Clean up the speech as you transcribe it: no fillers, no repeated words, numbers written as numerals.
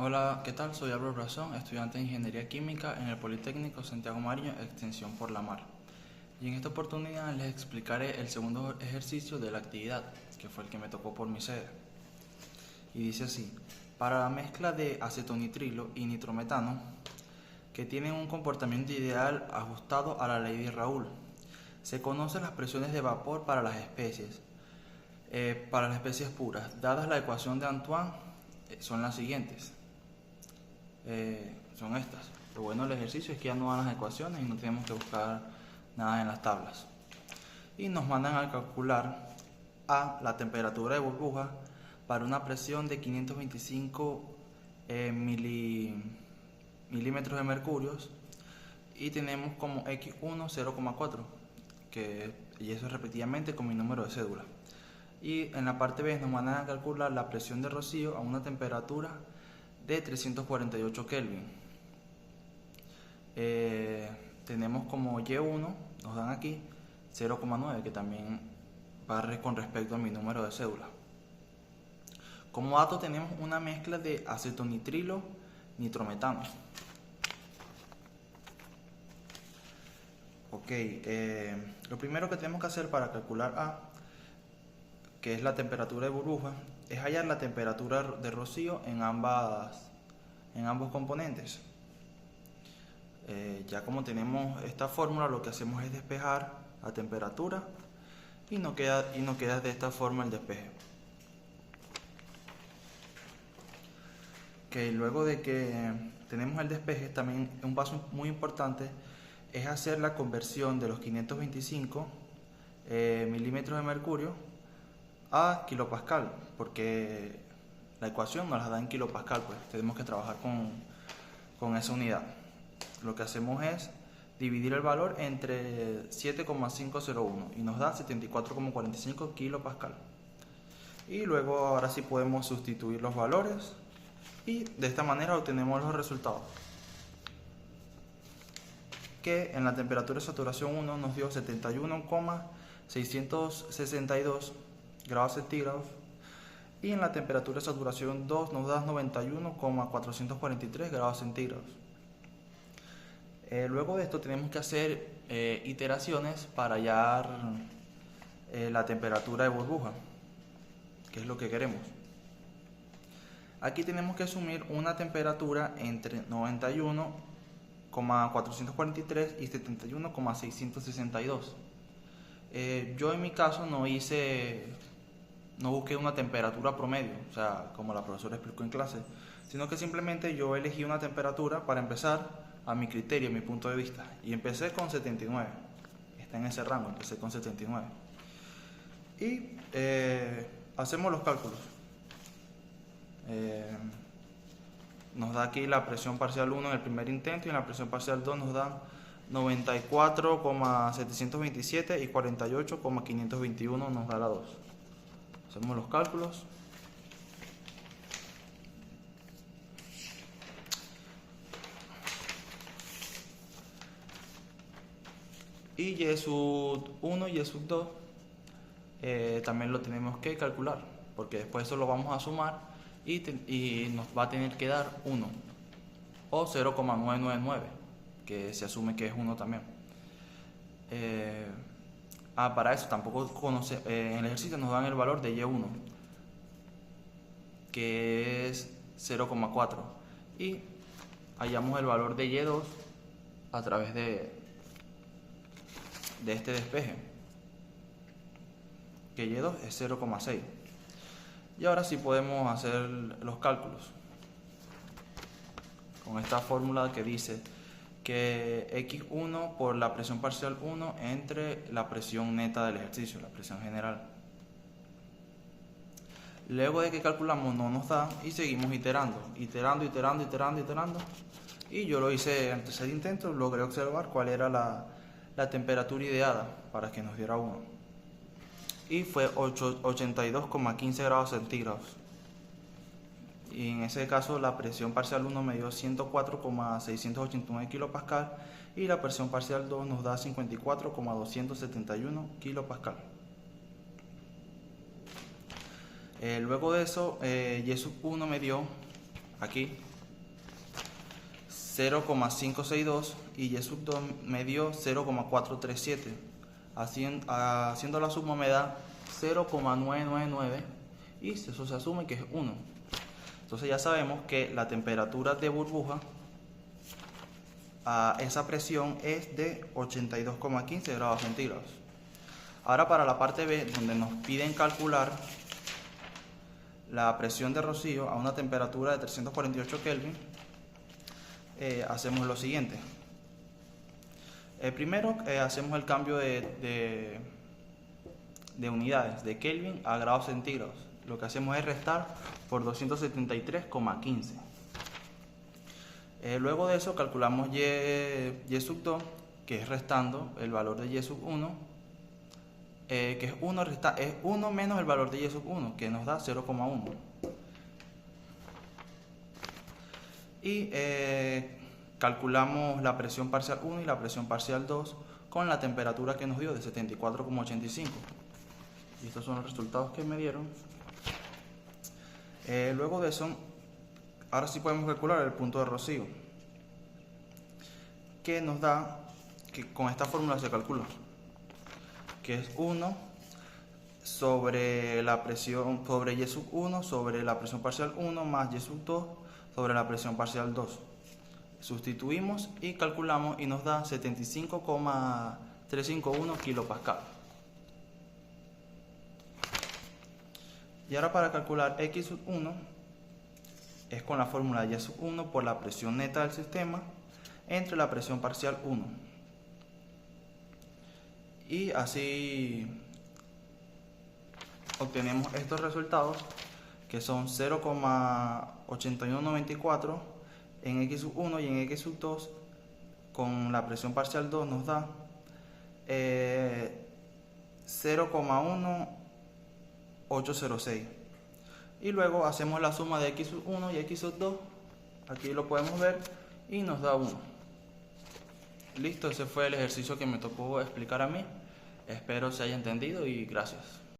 Hola, ¿qué tal? Soy Álvaro Brazón, estudiante de Ingeniería Química en el Politécnico Santiago Mariño, extensión por la mar. Y en esta oportunidad les explicaré el segundo ejercicio de la actividad, que fue el que me tocó por mi sede. Y dice así: para la mezcla de acetonitrilo y nitrometano, que tienen un comportamiento ideal ajustado a la ley de Raoult, se conocen las presiones de vapor para las especies. Para las especies puras, dadas la ecuación de Antoine, son las siguientes. Son estas. Lo bueno del ejercicio es que ya no van las ecuaciones y no tenemos que buscar nada en las tablas. Y nos mandan a calcular la temperatura de burbuja para una presión de 525 milímetros de mercurio, y tenemos como X1 0,4, y eso repetidamente con mi número de cédula. Y en la parte B nos mandan a calcular la presión de rocío a una temperatura de 348 Kelvin. Tenemos como Y1, nos dan aquí 0,9, que también va con respecto a mi número de cédula. Como dato tenemos una mezcla de acetonitrilo nitrometano. Ok, lo primero que tenemos que hacer para calcular A, que es la temperatura de burbuja, es hallar la temperatura de rocío en ambos componentes. Ya como tenemos esta fórmula, lo que hacemos es despejar la temperatura y nos queda de esta forma el despeje. Que luego de que tenemos el despeje, también un paso muy importante es hacer la conversión de los 525 milímetros de mercurio a kilopascal, porque la ecuación nos la da en kilopascal, pues tenemos que trabajar con esa unidad. Lo que hacemos es dividir el valor entre 7,501 y nos da 74,45 kilopascal. Y luego ahora sí podemos sustituir los valores y de esta manera obtenemos los resultados. Que en la temperatura de saturación 1 nos dio 71,662 grados centígrados, y en la temperatura de saturación 2 nos da 91,443 grados centígrados. Luego de esto tenemos que hacer iteraciones para hallar la temperatura de burbuja, que es lo que queremos. Aquí tenemos que asumir una temperatura entre 91,443 y 71,662. Yo en mi caso no busqué una temperatura promedio, o sea, como la profesora explicó en clase, sino que simplemente yo elegí una temperatura para empezar a mi criterio, a mi punto de vista, y empecé con 79. Está en ese rango, empecé con 79. Y hacemos los cálculos. Nos da aquí la presión parcial 1 en el primer intento, y en la presión parcial 2 nos dan 94,727 y 48,521 nos da la 2. Hacemos los cálculos. Y Y sub 1 y Y sub 2 también lo tenemos que calcular, porque después eso lo vamos a sumar y nos va a tener que dar 1 o 0,999, que se asume que es 1 también. Para eso tampoco en el ejercicio nos dan el valor de Y1, que es 0,4, y hallamos el valor de Y2 a través de este despeje, que Y2 es 0,6. Y ahora sí podemos hacer los cálculos con esta fórmula que dice que X1 por la presión parcial 1 entre la presión neta del ejercicio, la presión general. Luego de que calculamos no nos da y seguimos iterando. Y yo lo hice en el tercer intento, logré observar cuál era la temperatura ideada para que nos diera 1. Y fue 82,15 grados centígrados. Y en ese caso la presión parcial 1 me dio 104,689 kilopascal y la presión parcial 2 nos da 54,271 kilopascal. Luego de eso, Y1 me dio aquí 0,562 y y sub 2 me dio 0,437. Haciendo la suma me da 0,999 y eso se asume que es 1. Entonces ya sabemos que la temperatura de burbuja a esa presión es de 82,15 grados centígrados. Ahora para la parte B, donde nos piden calcular la presión de rocío a una temperatura de 348 Kelvin, hacemos lo siguiente. Primero hacemos el cambio de unidades, de Kelvin a grados centígrados. Lo que hacemos es restar por 273,15. Luego de eso calculamos y sub 2, que es restando el valor de y sub 1, que es 1 menos el valor de y sub 1, que nos da 0,1. Y calculamos la presión parcial 1 y la presión parcial 2 con la temperatura que nos dio de 74,85. Y estos son los resultados que me dieron. Luego de eso, ahora sí podemos calcular el punto de rocío, que nos da, que con esta fórmula se calcula, que es 1 sobre la presión, sobre y sub 1 sobre la presión parcial 1 más y sub 2 sobre la presión parcial 2. Sustituimos y calculamos y nos da 75,351 kilopascal. Y ahora para calcular x sub 1 es con la fórmula y sub 1 por la presión neta del sistema entre la presión parcial 1. Y así obtenemos estos resultados, que son 0,8194 en x sub 1 y en x sub 2 con la presión parcial 2 nos da 0,1806. Y luego hacemos la suma de x sub 1 y x sub 2, aquí lo podemos ver, y nos da 1. Listo, ese fue el ejercicio que me tocó explicar a mí. Espero se haya entendido y gracias.